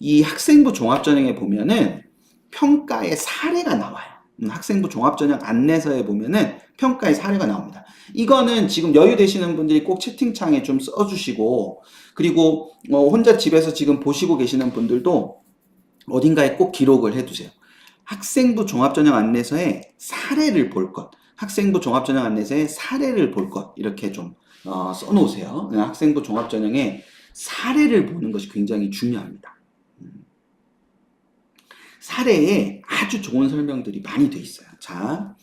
이 학생부 종합전형에 보면은 평가의 사례가 나와요. 학생부 종합전형 안내서에 보면은 평가의 사례가 나옵니다. 이거는 지금 여유 되시는 분들이 꼭 채팅창에 좀 써주시고, 그리고 혼자 집에서 지금 보시고 계시는 분들도 어딘가에 꼭 기록을 해두세요. 학생부 종합전형 안내서에 사례를 볼 것, 학생부 종합전형 안내서에 사례를 볼 것, 이렇게 좀 써놓으세요. 학생부 종합전형에 사례를 보는 것이 굉장히 중요합니다. 사례에 아주 좋은 설명들이 많이 돼 있어요. 자,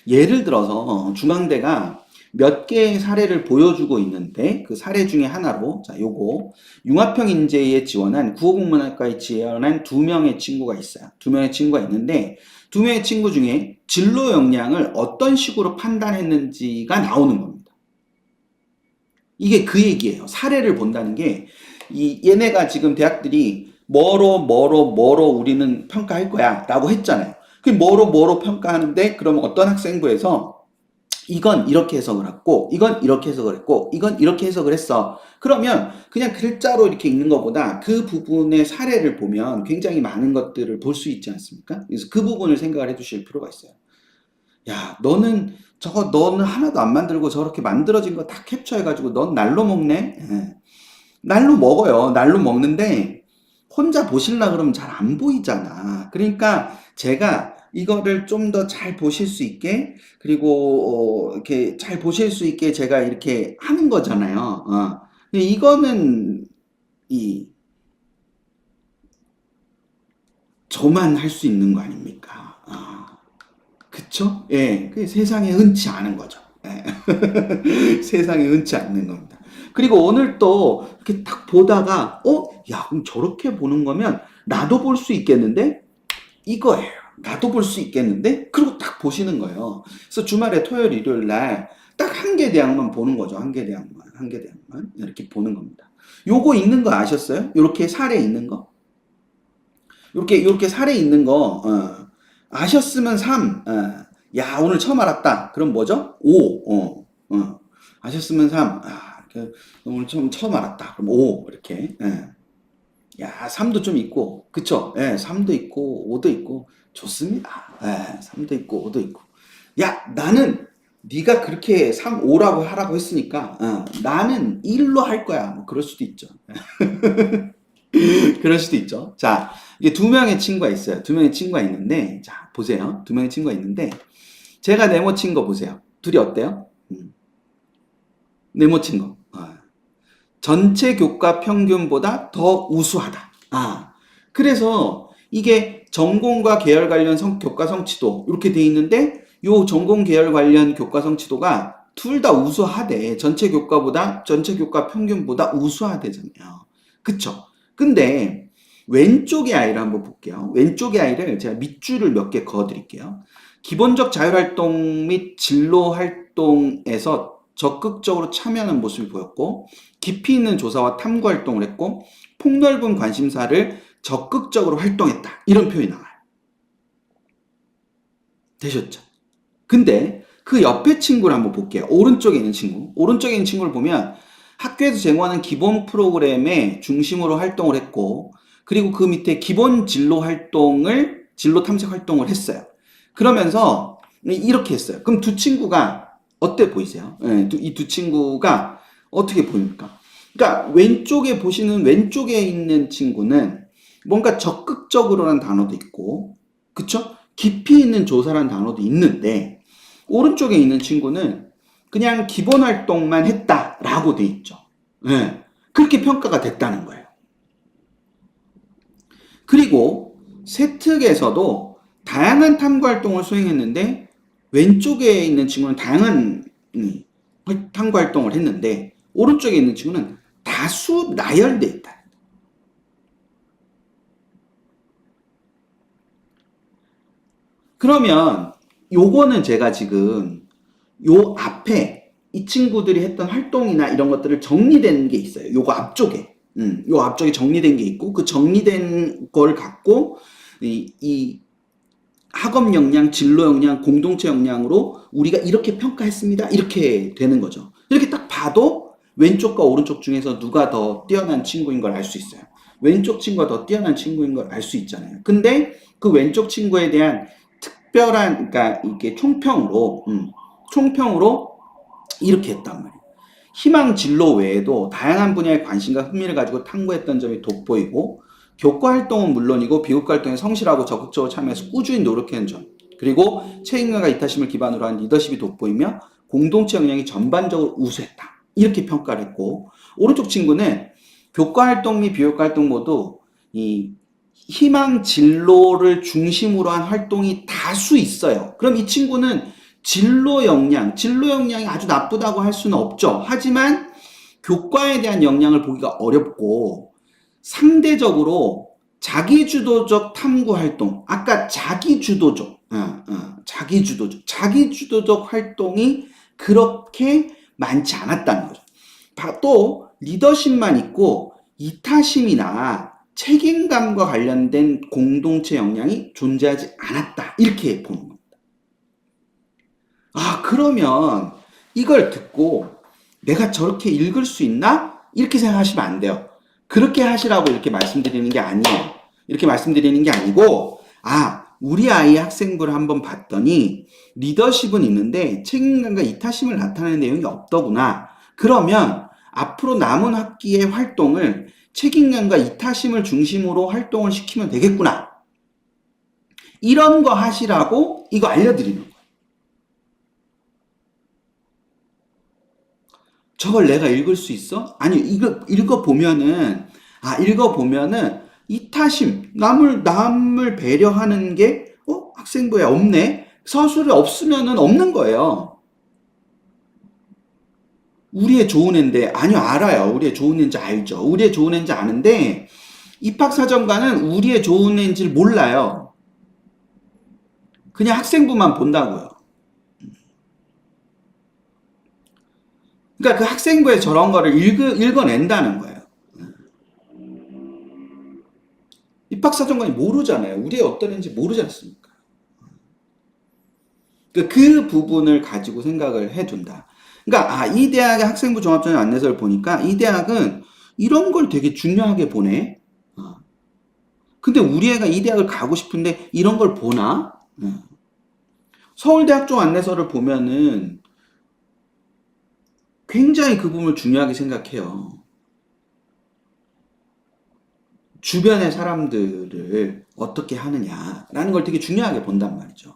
예를 들어서 중앙대가 몇 개의 사례를 보여주고 있는데 그 사례 중에 하나로, 자, 요거 융합형 인재에 지원한 구호국문학과에 지원한 2명의 친구가 있어요. 2명의 친구가 있는데 2명의 친구 중에 진로 역량을 어떤 식으로 판단했는지가 나오는 겁니다. 이게 그 얘기예요. 사례를 본다는 게 얘네가 지금 대학들이 뭐로 우리는 평가할 거야 라고 했잖아요. 그 뭐로 평가하는데 그러면 어떤 학생부에서 이건 이렇게 해석을 했고 이건 이렇게 해석을 했고 이건 이렇게 해석을 했어. 그러면 그냥 글자로 이렇게 읽는 것보다 그 부분의 사례를 보면 굉장히 많은 것들을 볼 수 있지 않습니까? 그래서 그 부분을 생각을 해 주실 필요가 있어요. 야, 너는 하나도 안 만들고 저렇게 만들어진 거 다 캡처해가지고 넌 날로 먹네? 예. 날로 먹어요. 날로 먹는데 혼자 보실라 그러면 잘 안 보이잖아. 그러니까 제가 이거를 좀 더 잘 보실 수 있게, 그리고 이렇게 잘 보실 수 있게 제가 이렇게 하는 거잖아요. 근데 이거는 저만 할 수 있는 거 아닙니까? 그쵸? 예, 그 세상에 흔치 않은 거죠. 예. 세상에 흔치 않는 겁니다. 그리고 오늘 또 이렇게 딱 보다가, 야, 그럼 저렇게 보는 거면 나도 볼 수 있겠는데? 이거예요. 나도 볼 수 있겠는데? 그리고 딱 보시는 거예요. 그래서 주말에 토요일, 일요일 날 딱 한 개 대학만 보는 거죠. 한 개 대학만. 이렇게 보는 겁니다. 요거 있는 거 아셨어요? 요렇게 사례 있는 거? 요렇게 사례 있는 거, 아셨으면 3, 야, 오늘 처음 알았다. 그럼 뭐죠? 5, 아셨으면 3, 오늘 처음 알았다. 그럼 5, 이렇게, 야, 3도 좀 있고, 그쵸? 예, 3도 있고, 5도 있고, 좋습니다. 예, 3도 있고, 5도 있고. 야, 나는 네가 그렇게 3, 5라고 하라고 했으니까, 나는 1로 할 거야. 뭐, 그럴 수도 있죠. 그럴 수도 있죠. 자, 이게 2명의 친구가 있어요. 2명의 친구가 있는데, 자, 보세요. 2명의 친구가 있는데, 제가 네모 친 거 보세요. 둘이 어때요? 네모 친 거. 전체 교과 평균보다 더 우수하다. 그래서 이게 전공과 계열 관련 교과 성취도 이렇게 돼 있는데 요 전공 계열 관련 교과 성취도가 둘 다 우수하대. 전체 교과 평균보다 우수하대잖아요. 그쵸? 근데 왼쪽의 아이를 한번 볼게요. 왼쪽의 아이를 제가 밑줄을 몇 개 그어 드릴게요. 기본적 자율활동 및 진로활동에서 적극적으로 참여하는 모습이 보였고, 깊이 있는 조사와 탐구 활동을 했고, 폭넓은 관심사를 적극적으로 활동했다. 이런 표현이 나와요. 되셨죠? 근데 그 옆에 친구를 한번 볼게요. 오른쪽에 있는 친구. 오른쪽에 있는 친구를 보면 학교에서 제공하는 기본 프로그램에 중심으로 활동을 했고, 그리고 그 밑에 기본 진로 탐색 활동을 했어요. 그러면서 이렇게 했어요. 그럼 두 친구가 어때 보이세요? 이 두 친구가 어떻게 보입니까? 그러니까 왼쪽에 있는 친구는 뭔가 적극적으로라는 단어도 있고, 그쵸? 깊이 있는 조사라는 단어도 있는데, 오른쪽에 있는 친구는 그냥 기본 활동만 했다라고 돼 있죠. 그렇게 평가가 됐다는 거예요. 그리고 세특에서도 다양한 탐구 활동을 수행했는데 왼쪽에 있는 친구는 다양한 탐구 활동을 했는데 오른쪽에 있는 친구는 다수 나열돼 있다. 그러면 요거는 제가 지금 요 앞에 이 친구들이 했던 활동이나 이런 것들을 정리된 게 있어요. 요거 앞쪽에. 요 앞쪽에 정리된 게 있고 그 정리된 걸 갖고 이 학업 역량, 진로 역량, 공동체 역량으로 우리가 이렇게 평가했습니다. 이렇게 되는 거죠. 이렇게 딱 봐도 왼쪽과 오른쪽 중에서 누가 더 뛰어난 친구인 걸 알 수 있어요. 왼쪽 친구가 더 뛰어난 친구인 걸 알 수 있잖아요. 근데 그 왼쪽 친구에 대한 특별한, 그러니까 이게 총평으로 이렇게 했단 말이에요. 희망 진로 외에도 다양한 분야의 관심과 흥미를 가지고 탐구했던 점이 돋보이고, 교과 활동은 물론이고 비교과 활동에 성실하고 적극적으로 참여해서 꾸준히 노력하는 점, 그리고 책임감과 이타심을 기반으로 한 리더십이 돋보이며 공동체 역량이 전반적으로 우수했다. 이렇게 평가를 했고, 오른쪽 친구는 교과 활동 및 비교과 활동 모두 이 희망 진로를 중심으로 한 활동이 다수 있어요. 그럼 이 친구는 진로 역량이 아주 나쁘다고 할 수는 없죠. 하지만 교과에 대한 역량을 보기가 어렵고, 상대적으로 자기주도적 탐구 활동, 아까 자기주도적 활동이 그렇게 많지 않았다는 거죠. 또 리더십만 있고 이타심이나 책임감과 관련된 공동체 역량이 존재하지 않았다. 이렇게 보는 겁니다. 그러면 이걸 듣고 내가 저렇게 읽을 수 있나? 이렇게 생각하시면 안 돼요. 그렇게 하시라고 이렇게 말씀드리는 게 아니에요. 이렇게 말씀드리는 게 아니고, 우리 아이의 학생부를 한번 봤더니 리더십은 있는데 책임감과 이타심을 나타내는 내용이 없더구나. 그러면 앞으로 남은 학기의 활동을 책임감과 이타심을 중심으로 활동을 시키면 되겠구나. 이런 거 하시라고 이거 알려드리는 거예요. 저걸 내가 읽을 수 있어? 아니, 이거 읽어보면은 이타심, 남을 배려하는 게 학생부에 없네? 서술에 없으면은 없는 거예요. 우리의 좋은 애인데, 아니요, 알아요. 우리의 좋은 애인지 알죠. 우리의 좋은 애인지 아는데 입학사정관은 우리의 좋은 애인지를 몰라요. 그냥 학생부만 본다고요. 그러니까 그 학생부에 저런 거를 읽어낸다는 거예요. 입학사정관이 모르잖아요. 우리의 어떤 애인지 모르지 않습니까? 그 부분을 가지고 생각을 해둔다. 그러니까 이 대학의 학생부 종합전형 안내서를 보니까 이 대학은 이런 걸 되게 중요하게 보네. 근데 우리 애가 이 대학을 가고 싶은데 이런 걸 보나? 서울대학 종 안내서를 보면은 굉장히 그 부분을 중요하게 생각해요. 주변의 사람들을 어떻게 하느냐라는 걸 되게 중요하게 본단 말이죠.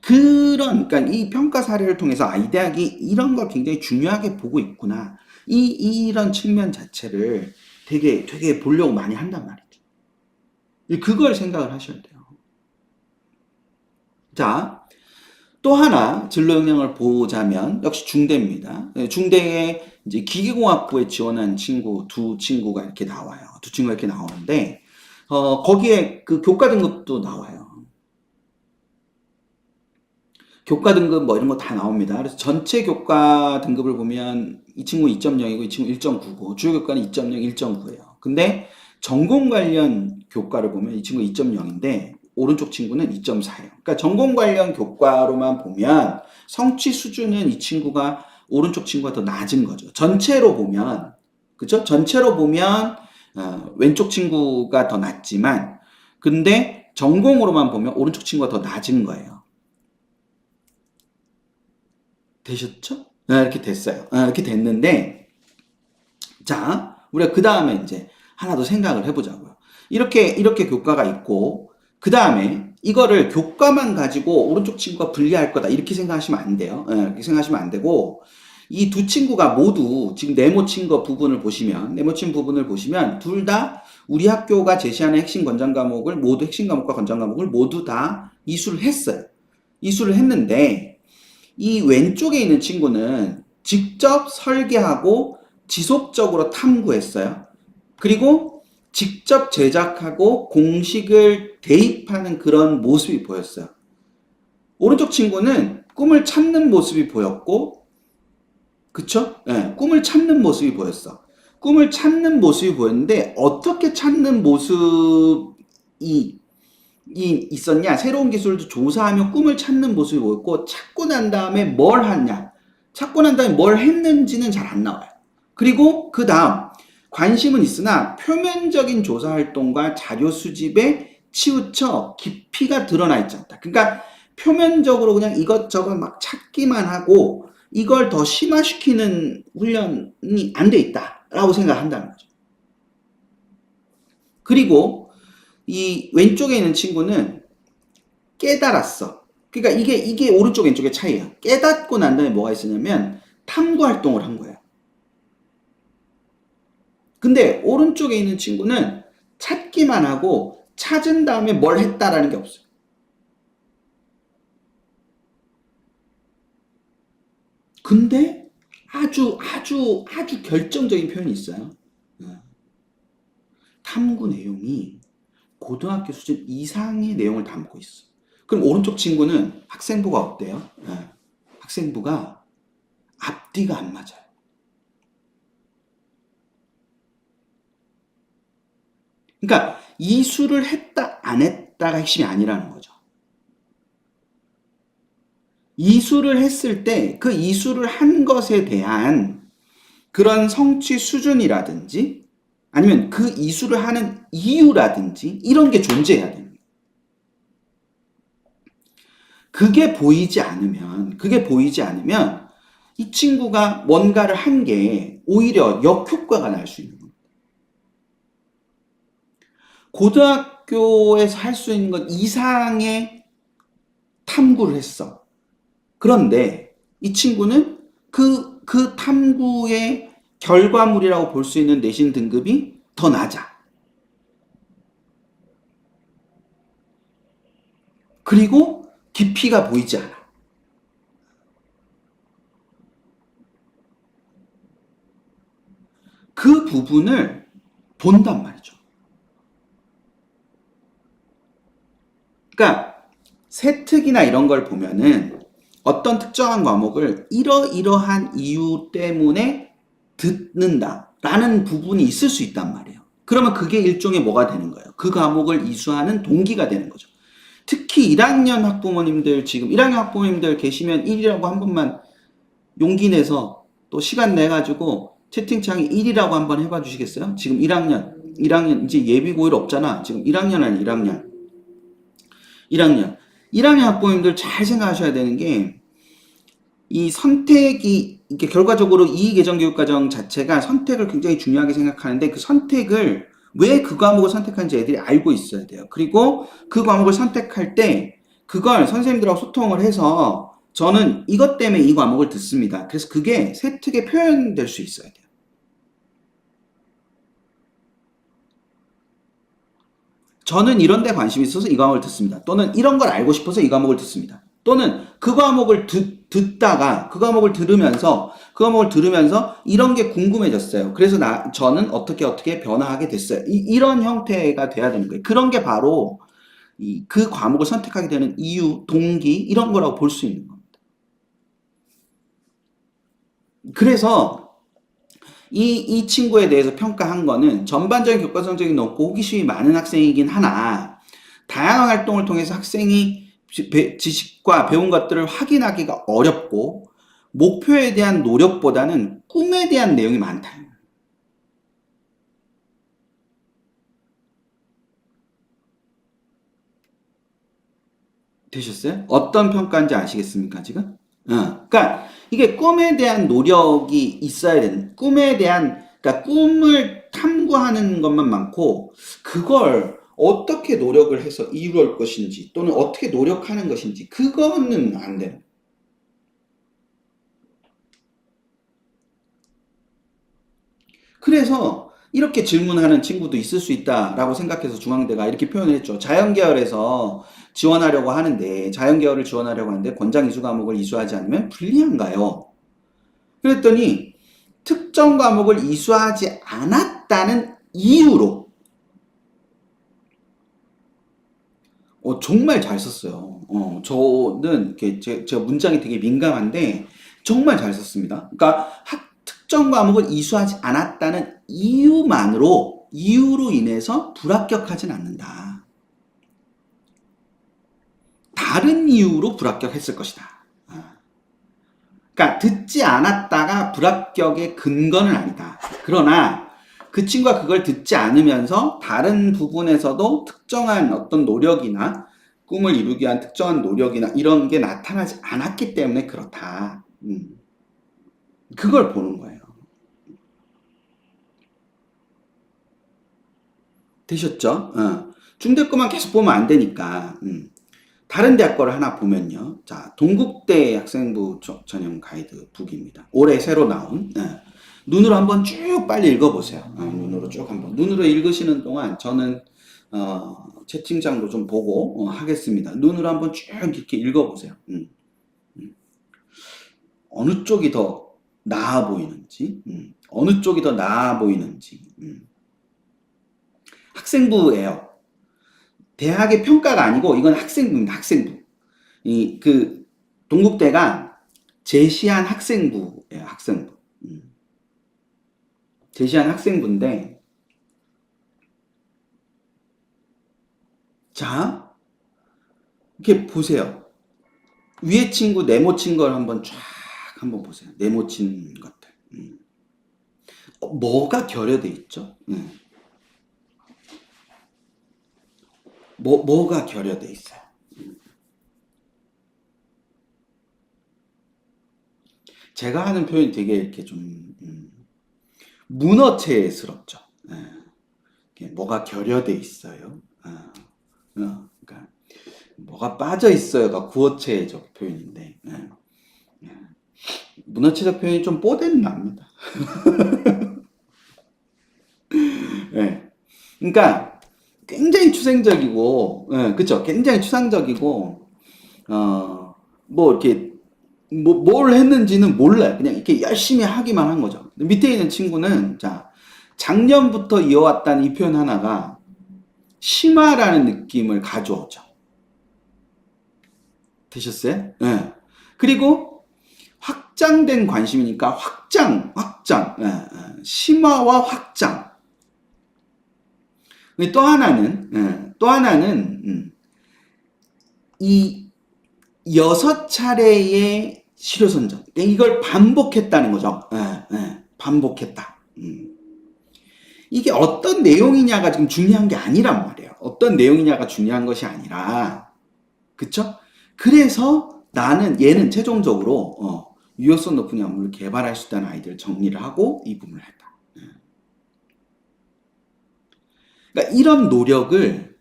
그러니까 이 평가 사례를 통해서 이 대학이 이런 걸 굉장히 중요하게 보고 있구나. 이런 측면 자체를 되게 보려고 많이 한단 말이죠. 그걸 생각을 하셔야 돼요. 자, 또 하나 진로 역량을 보자면 역시 중대입니다. 중대에 이제 기계공학부에 지원한 두 친구가 이렇게 나와요. 두 친구가 이렇게 나오는데 거기에 그 교과 등급도 나와요. 교과 등급 뭐 이런 거 다 나옵니다. 그래서 전체 교과 등급을 보면 이 친구 2.0이고 이 친구 1.9고 주요 교과는 2.0, 1.9예요. 근데 전공 관련 교과를 보면 이 친구 2.0인데 오른쪽 친구는 2.4예요. 그러니까 전공 관련 교과로만 보면 성취 수준은 이 친구가 오른쪽 친구가 더 낮은 거죠. 전체로 보면, 그죠? 전체로 보면 왼쪽 친구가 더 낮지만, 근데 전공으로만 보면 오른쪽 친구가 더 낮은 거예요. 되셨죠? 이렇게 됐어요. 이렇게 됐는데, 자, 우리가 그 다음에 이제 하나 더 생각을 해보자고요. 이렇게 교과가 있고, 그 다음에 이거를 교과만 가지고 오른쪽 친구가 불리할 거다. 이렇게 생각하시면 안 돼요. 이렇게 생각하시면 안 되고, 이 두 친구가 모두 지금 네모친 부분을 보시면 둘 다 우리 학교가 제시하는 핵심 과목과 권장 과목을 모두 다 이수를 했어요. 이수를 했는데, 이 왼쪽에 있는 친구는 직접 설계하고 지속적으로 탐구했어요. 그리고 직접 제작하고 공식을 대입하는 그런 모습이 보였어요. 오른쪽 친구는 꿈을 찾는 모습이 보였고, 그쵸? 네, 꿈을 찾는 모습이 보였어. 꿈을 찾는 모습이 보였는데 어떻게 찾는 모습이 있었냐? 새로운 기술도 조사하며 꿈을 찾는 모습이 보였고, 찾고 난 다음에 뭘 했는지는 잘 안 나와요. 그리고 그 다음 관심은 있으나 표면적인 조사 활동과 자료 수집에 치우쳐 깊이가 드러나 있지 않다. 그러니까 표면적으로 그냥 이것저것 막 찾기만 하고 이걸 더 심화시키는 훈련이 안 돼 있다라고 생각한다는 거죠. 그리고 이 왼쪽에 있는 친구는 깨달았어. 그러니까 이게 오른쪽 왼쪽의 차이예요. 깨닫고 난 다음에 뭐가 있었냐면 탐구 활동을 한 거예요. 근데 오른쪽에 있는 친구는 찾기만 하고 찾은 다음에 뭘 했다라는 게 없어요. 근데 아주 결정적인 표현이 있어요. 탐구 내용이 고등학교 수준 이상의 내용을 담고 있어. 그럼 오른쪽 친구는 학생부가 어때요? 학생부가 앞뒤가 안 맞아요. 그러니까 이수를 했다 안 했다가 핵심이 아니라는 거죠. 이수를 했을 때 그 이수를 한 것에 대한 그런 성취 수준이라든지 아니면 그 이수를 하는 이유라든지 이런 게 존재해야 됩니다. 그게 보이지 않으면 이 친구가 뭔가를 한 게 오히려 역효과가 날 수 있는 겁니다. 고등학교에서 할 수 있는 것 이상의 탐구를 했어. 그런데 이 친구는 그 탐구의 결과물이라고 볼 수 있는 내신 등급이 더 낮아. 그리고 깊이가 보이지 않아. 그 부분을 본단 말이죠. 그러니까 세특이나 이런 걸 보면은 어떤 특정한 과목을 이러이러한 이유 때문에 듣는다라는 부분이 있을 수 있단 말이에요. 그러면 그게 일종의 뭐가 되는 거예요? 그 과목을 이수하는 동기가 되는 거죠. 특히 1학년 학부모님들 지금 1학년 학부모님들 계시면 1이라고 한 번만 용기 내서 또 시간 내가지고 채팅창에 1이라고 한번 해봐 주시겠어요? 지금 1학년 이제 예비 고1 없잖아. 지금 1학년 아니 1학년 학부모님들 잘 생각하셔야 되는 게 이 선택이 이게 결과적으로 이 개정교육과정 자체가 선택을 굉장히 중요하게 생각하는데 그 선택을 왜 그 과목을 선택하는지 애들이 알고 있어야 돼요. 그리고 그 과목을 선택할 때 그걸 선생님들하고 소통을 해서 저는 이것 때문에 이 과목을 듣습니다. 그래서 그게 세특에 표현될 수 있어야 돼요. 저는 이런 데 관심이 있어서 이 과목을 듣습니다. 또는 이런 걸 알고 싶어서 이 과목을 듣습니다. 또는 그 과목을 듣다가 그 과목을 들으면서 이런 게 궁금해졌어요. 그래서 저는 어떻게 변화하게 됐어요. 이런 형태가 돼야 되는 거예요. 그런 게 바로 그 과목을 선택하게 되는 이유, 동기 이런 거라고 볼 수 있는 겁니다. 그래서 이 친구에 대해서 평가한 거는 전반적인 교과 성적이 높고 호기심이 많은 학생이긴 하나 다양한 활동을 통해서 학생이 지식과 배운 것들을 확인하기가 어렵고 목표에 대한 노력보다는 꿈에 대한 내용이 많다. 되셨어요? 어떤 평가인지 아시겠습니까, 지금? 그러니까 이게 꿈에 대한 노력이 있어야 되는, 그러니까 꿈을 탐구하는 것만 많고, 그걸 어떻게 노력을 해서 이룰 것인지, 또는 어떻게 노력하는 것인지, 그거는 안 돼요. 그래서 이렇게 질문하는 친구도 있을 수 있다라고 생각해서 중앙대가 이렇게 표현을 했죠. 자연계열에서 자연계열을 지원하려고 하는데 권장 이수 과목을 이수하지 않으면 불리한가요? 그랬더니 특정 과목을 이수하지 않았다는 이유로 정말 잘 썼어요. 저는 제가 문장이 되게 민감한데 정말 잘 썼습니다. 그러니까 특정 과목을 이수하지 않았다는 이유로 인해서 불합격하진 않는다. 다른 이유로 불합격했을 것이다. 그러니까 듣지 않았다가 불합격의 근거는 아니다. 그러나 그 친구가 그걸 듣지 않으면서 다른 부분에서도 특정한 어떤 노력이나 꿈을 이루기 위한 특정한 노력이나 이런 게 나타나지 않았기 때문에 그렇다. 그걸 보는 거예요. 되셨죠? 중대 거만 계속 보면 안 되니까. 다른 대학 거를 하나 보면요. 자, 동국대 학생부 전형 가이드 북입니다. 올해 새로 나온. 눈으로 한번 쭉 빨리 읽어보세요. 눈으로 쭉 한번. 눈으로 읽으시는 동안 저는 채팅창도 좀 보고 하겠습니다. 눈으로 한번 쭉 이렇게 읽어보세요. 어느 쪽이 더 나아 보이는지, 어느 쪽이 더 나아 보이는지. 학생부예요. 대학의 평가가 아니고 이건 학생부입니다. 학생부. 그 동국대가 제시한 학생부예요. 학생부. 제시한 학생부인데, 자, 이렇게 보세요. 위에 친구 네모친 걸 한번 쫙 한번 보세요. 네모친 것들. 뭐가 결여돼 있죠? 뭐가 결여돼 있어요? 제가 하는 표현이 되게 이렇게 좀 문어체스럽죠. 뭐가 결여돼 있어요. 그러니까 뭐가 빠져 있어요가 구어체적 표현인데 문어체적 표현이 좀 뽀대는 납니다. 그러니까 굉장히 추상적이고, 그쵸? 굉장히 추상적이고, 뭐 이렇게 뭘 했는지는 몰라요. 그냥 이렇게 열심히 하기만 한 거죠. 밑에 있는 친구는 자 작년부터 이어왔다는 이 표현 하나가 심화라는 느낌을 가져오죠. 되셨어요? 네. 그리고 확장된 관심이니까 확장, 심화와 확장. 또 하나는 이 6차례의 실효선정. 이걸 반복했다는 거죠. 반복했다. 이게 어떤 내용이냐가 지금 중요한 게 아니란 말이에요. 어떤 내용이냐가 중요한 것이 아니라, 그쵸? 그래서 얘는 최종적으로, 유효성 높은 약물을 개발할 수 있다는 아이디어를 정리를 하고 이 부분을 했다. 그러니까 이런 노력을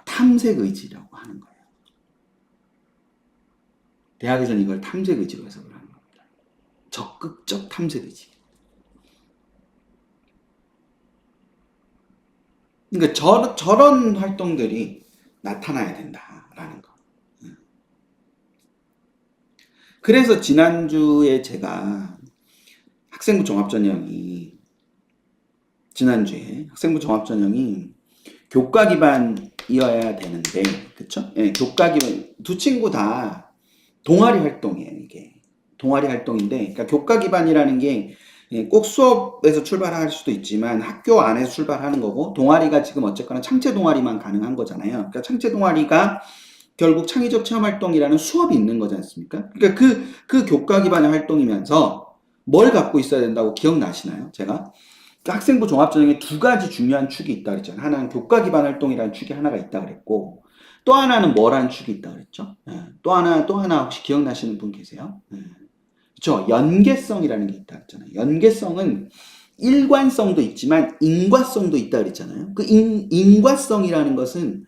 탐색 의지라고 하는 거예요. 대학에서는 이걸 탐색 의지로 해석을 하는 겁니다. 적극적 탐색 의지. 그러니까 저런 활동들이 나타나야 된다라는 거. 그래서 지난주에 제가 학생부 종합전형이 교과 기반이어야 되는데, 그쵸? 교과 기반, 두 친구 다 동아리 활동이에요, 이게. 동아리 활동인데, 그러니까 교과 기반이라는 게 꼭 수업에서 출발할 수도 있지만 학교 안에서 출발하는 거고, 동아리가 지금 어쨌거나 창체 동아리만 가능한 거잖아요. 그러니까 창체 동아리가 결국 창의적 체험활동이라는 수업이 있는 거지 않습니까? 그러니까 그 교과 기반의 활동이면서 뭘 갖고 있어야 된다고 기억나시나요? 제가 학생부 종합전형에 두 가지 중요한 축이 있다 그랬잖아요. 하나는 교과 기반 활동이라는 축이 하나가 있다 그랬고, 또 하나는 뭐라는 축이 있다 그랬죠? 또 하나 혹시 기억나시는 분 계세요? 그렇죠. 연계성이라는 게 있다 그랬잖아요. 연계성은 일관성도 있지만 인과성도 있다 그랬잖아요. 그 인과성이라는 것은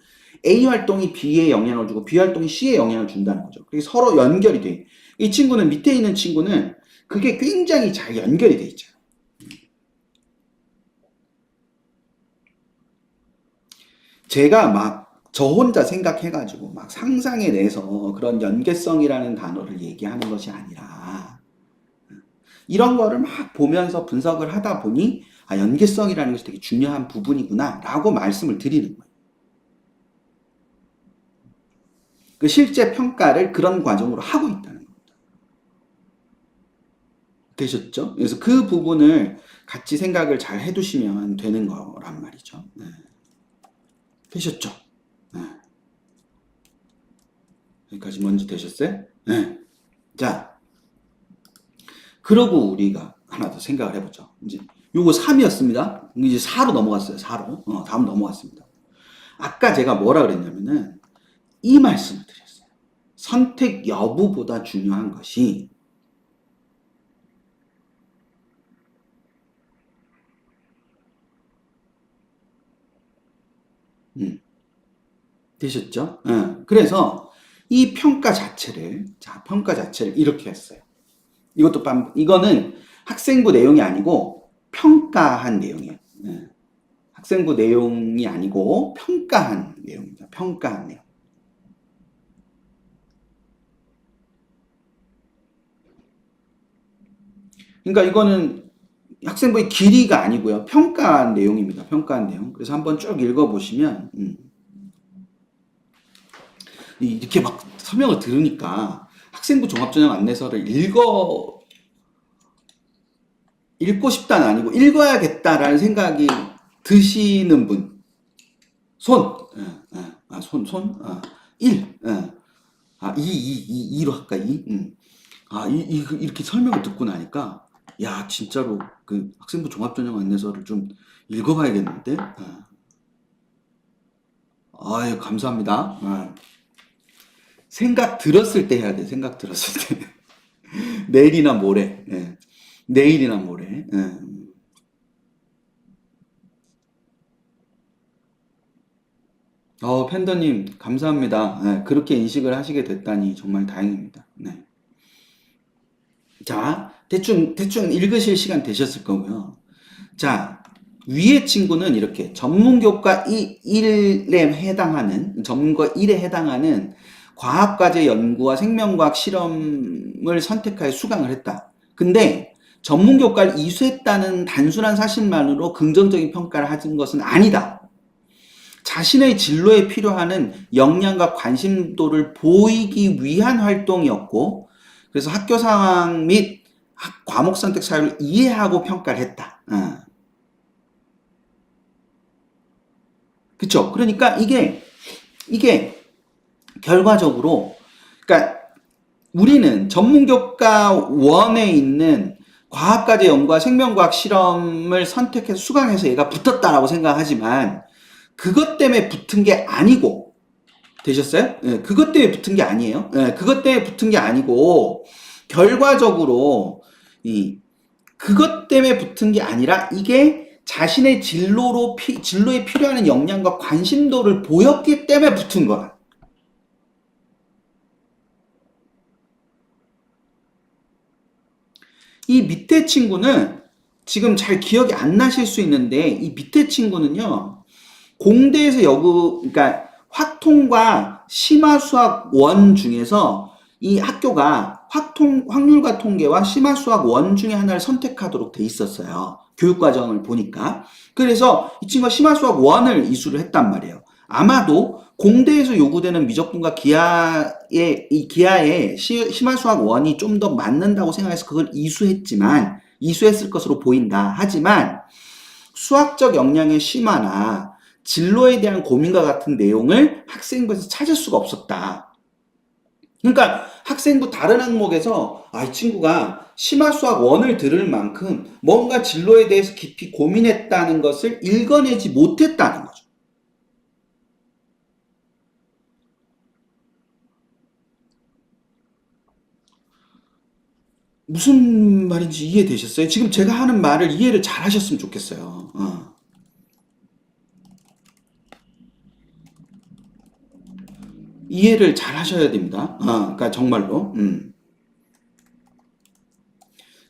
A 활동이 B에 영향을 주고 B 활동이 C에 영향을 준다는 거죠. 그게 서로 연결이 돼. 이 친구는 밑에 있는 친구는 그게 굉장히 잘 연결이 돼 있죠. 제가 막 저 혼자 생각해가지고 막 상상해내서 그런 연계성이라는 단어를 얘기하는 것이 아니라 이런 거를 막 보면서 분석을 하다 보니 연계성이라는 것이 되게 중요한 부분이구나 라고 말씀을 드리는 거예요. 그 실제 평가를 그런 과정으로 하고 있다는 겁니다. 되셨죠? 그래서 그 부분을 같이 생각을 잘 해두시면 되는 거란 말이죠. 되셨죠? 여기까지 먼저 되셨어요? 자, 그러고 우리가 하나 더 생각을 해보죠. 이제 요거 3이었습니다. 이제 4로 넘어갔어요. 4로. 다음 넘어갔습니다. 아까 제가 뭐라 그랬냐면은 이 말씀을 드렸어요. 선택 여부보다 중요한 것이 되셨죠? 그래서 이 평가 자체를 평가 자체를 이렇게 했어요. 이거는 학생부 내용이 아니고 평가한 내용이에요. 학생부 내용이 아니고 평가한 내용입니다. 평가한 내용. 그러니까 이거는 학생부의 길이가 아니고요. 평가한 내용입니다. 평가한 내용. 그래서 한번 쭉 읽어보시면 이렇게 막 설명을 들으니까 학생부 종합전형 안내서를 읽고 싶다는 아니고 읽어야겠다라는 생각이 드시는 분. 손. 손. 1. 2로 할까, 2? 이렇게 설명을 듣고 나니까, 야, 진짜로 그 학생부 종합전형 안내서를 좀 읽어봐야겠는데? 아유, 감사합니다. 생각 들었을 때 해야 돼, 생각 들었을 때. 내일이나 모레. 내일이나 모레. 팬더님, 감사합니다. 그렇게 인식을 하시게 됐다니 정말 다행입니다. 네. 자, 대충 읽으실 시간 되셨을 거고요. 자, 위의 친구는 이렇게 전문교과 1에 해당하는, 전문과 1에 해당하는 과학과제 연구와 생명과학 실험을 선택하여 수강을 했다. 근데 전문교과를 이수했다는 단순한 사실만으로 긍정적인 평가를 하는 것은 아니다. 자신의 진로에 필요한 역량과 관심도를 보이기 위한 활동이었고, 그래서 학교 상황 및 과목 선택 사유를 이해하고 평가를 했다. 그쵸? 그러니까 이게 결과적으로, 그러니까 우리는 전문교과 1에 있는 과학과제 연구와 생명과학 실험을 선택해서 수강해서 얘가 붙었다라고 생각하지만 그것 때문에 붙은 게 아니고, 되셨어요? 그것 때문에 붙은 게 아니에요. 그것 때문에 붙은 게 아니고 결과적으로 그것 때문에 붙은 게 아니라 이게 자신의 진로에 필요한 역량과 관심도를 보였기 때문에 붙은 거야. 이 밑에 친구는 지금 잘 기억이 안 나실 수 있는데, 이 밑에 친구는요, 공대에서 그러니까 확통과 심화수학 원 중에서 이 학교가 확률과 통계와 심화수학 원 중에 하나를 선택하도록 돼 있었어요. 교육과정을 보니까. 그래서 이 친구가 심화수학 원을 이수를 했단 말이에요. 아마도 공대에서 요구되는 미적분과 기하의 심화수학 원이 좀 더 맞는다고 생각해서 그걸 이수했을 것으로 보인다. 하지만 수학적 역량의 심화나 진로에 대한 고민과 같은 내용을 학생부에서 찾을 수가 없었다. 그러니까 학생부 다른 항목에서 이 친구가 심화수학 원을 들을 만큼 뭔가 진로에 대해서 깊이 고민했다는 것을 읽어내지 못했다는 거죠. 무슨 말인지 이해되셨어요? 지금 제가 하는 말을 이해를 잘 하셨으면 좋겠어요. 이해를 잘 하셔야 됩니다. 그러니까 정말로.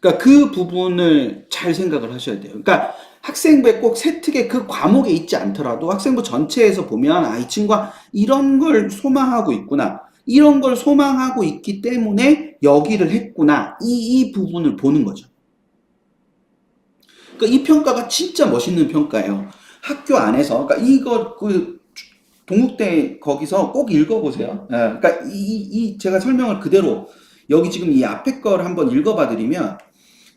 그러니까 그 부분을 잘 생각을 하셔야 돼요. 그러니까 학생부에 꼭 세특의 그 과목에 있지 않더라도 학생부 전체에서 보면 이 친구가 이런 걸 소망하고 있구나. 이런 걸 소망하고 있기 때문에 여기를 했구나. 이 부분을 보는 거죠. 그러니까 이 평가가 진짜 멋있는 평가예요. 학교 안에서, 그러니까 동국대 거기서 꼭 읽어보세요. 그러니까 제가 설명을 그대로 여기 지금 이 앞에 걸 한번 읽어봐 드리면,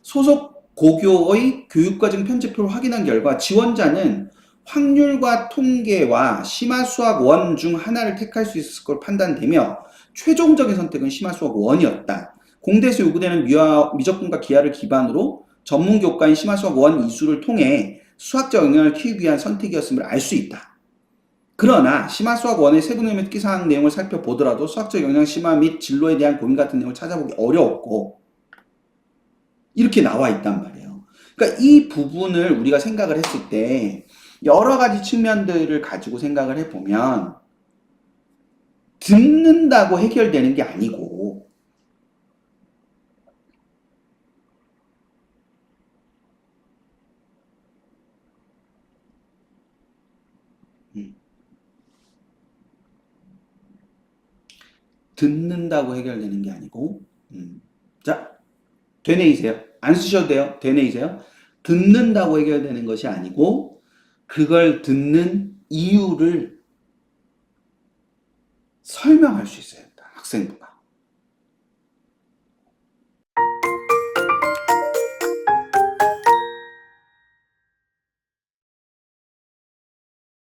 소속 고교의 교육과정 편집표를 확인한 결과 지원자는 확률과 통계와 심화수학 원 중 하나를 택할 수 있을 걸 판단되며 최종적인 선택은 심화수학 원이었다. 공대에서 요구되는 미적분과 기하를 기반으로 전문 교과인 심화수학 1, 2수를 통해 수학적 역량을 키우기 위한 선택이었음을 알 수 있다. 그러나 심화수학 1의 세분의미 특기사항 내용을 살펴보더라도 수학적 역량 심화 및 진로에 대한 고민 같은 내용을 찾아보기 어려웠고 이렇게 나와 있단 말이에요. 그러니까 이 부분을 우리가 생각을 했을 때 여러 가지 측면들을 가지고 생각을 해보면 듣는다고 해결되는 게 아니고 듣는다고 해결되는 게 아니고 자, 되뇌이세요. 안 쓰셔도 돼요. 되뇌이세요. 듣는다고 해결되는 것이 아니고 그걸 듣는 이유를 설명할 수 있어야 된다. 학생부가.